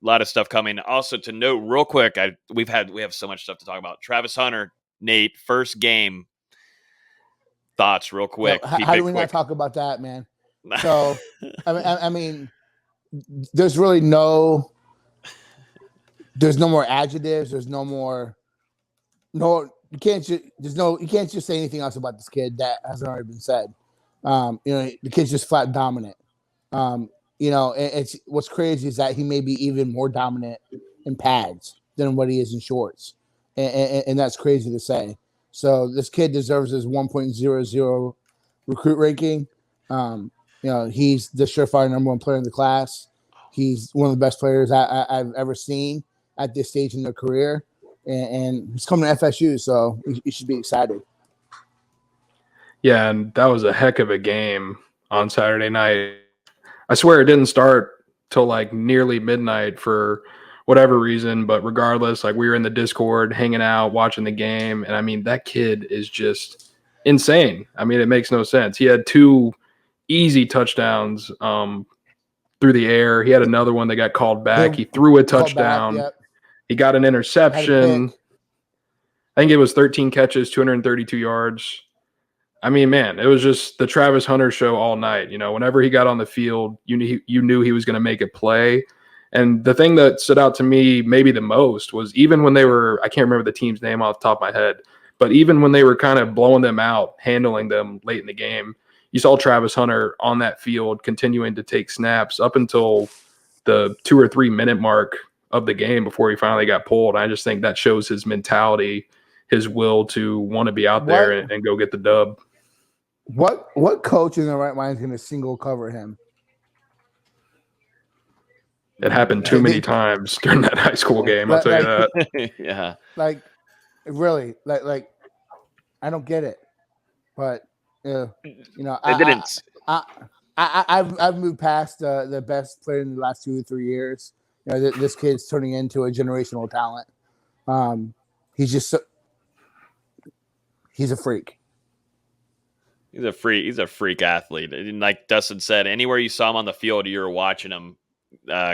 lot of stuff coming. Also to note real quick, we have so much stuff to talk about. Travis Hunter, Nate, first game thoughts real quick. How do we not talk about that, man? So, I mean, there's really no more adjectives. There's no more. No, you can't just say anything else about this kid that hasn't already been said. The kid's just flat dominant. It's what's crazy is that he may be even more dominant in pads than what he is in shorts, and that's crazy to say. So this kid deserves his 1.00 recruit ranking. He's the surefire number one player in the class. He's one of the best players I've ever seen at this stage in their career. And he's coming to FSU, so you should be excited. Yeah, and that was a heck of a game on Saturday night. I swear it didn't start till like nearly midnight for whatever reason, but regardless, like we were in the Discord hanging out, watching the game, and I mean, that kid is just insane. I mean, it makes no sense. He had 2 easy touchdowns through the air. He had another one that got called back. He threw a touchdown. Yep. He got an interception. I think it was 13 catches, 232 yards. I mean, man, it was just the Travis Hunter show all night. Whenever he got on the field, you knew he was going to make a play. And the thing that stood out to me maybe the most was even when they were, I can't remember the team's name off the top of my head, but even when they were kind of blowing them out, handling them late in the game, you saw Travis Hunter on that field continuing to take snaps up until the 2 or 3 minute mark of the game before he finally got pulled. I just think that shows his mentality, his will to want to be out there and go get the dub. What coach in their right mind is going to single cover him? It happened too many times during that high school game. I'll tell you that. Yeah. Like, really, like, I don't get it, but I didn't. I've moved past the best player in the last 2 or 3 years. This kid's turning into a generational talent. He's a freak. He's a freak athlete. And like Dustin said, anywhere you saw him on the field, you were watching him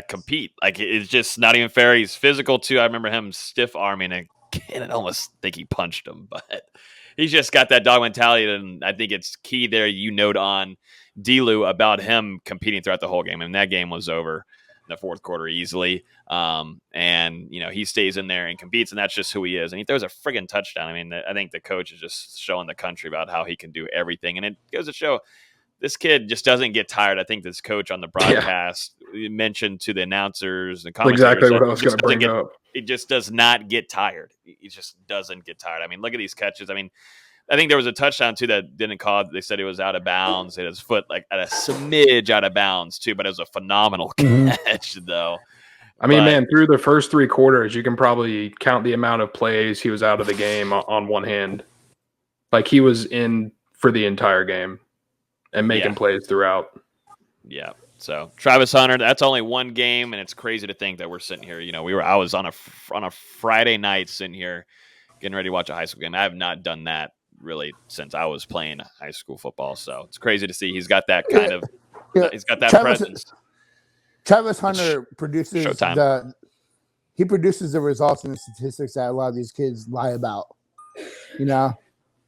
compete. Like, it's just not even fair. He's physical too. I remember him stiff arming a kid and almost think he punched him, but he's just got that dog mentality. And I think it's key there. You note on D-Lou about him competing throughout the whole game. And that game was over in the fourth quarter easily. And he stays in there and competes, and that's just who he is. And he throws a friggin' touchdown. I mean, I think the coach is just showing the country about how he can do everything. And it goes to show this kid just doesn't get tired. I think this coach on the broadcast mentioned to the announcers and commentators exactly what I was going to bring up. He just does not get tired. He just doesn't get tired. I mean, look at these catches. I mean, I think there was a touchdown too that didn't call. They said it was out of bounds. Hit his foot like at a smidge out of bounds too, but it was a phenomenal catch though. I mean, man, through the first 3 quarters, you can probably count the amount of plays he was out of the game on one hand. Like, he was in for the entire game and making plays throughout. Yeah. So Travis Hunter, that's only one game, and it's crazy to think that we're sitting here. I was on a Friday night sitting here getting ready to watch a high school game. I have not done that really since I was playing high school football. So it's crazy to see he's got that kind of he's got that presence. Travis Hunter produces the results and the statistics that a lot of these kids lie about. A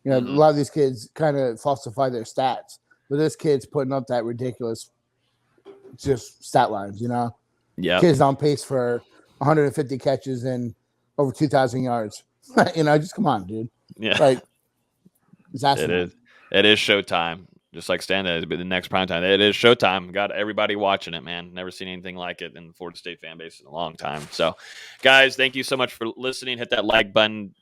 lot of these kids kind of falsify their stats, but this kid's putting up that ridiculous just stat lines. Yeah, kid's on pace for 150 catches and over 2,000 yards. Just come on, dude. Yeah, like it is showtime. Just like Stan, it'll be the next prime time. It is showtime. Got everybody watching it, man. Never seen anything like it in the Florida State fan base in a long time. So, guys, thank you so much for listening. Hit that like button.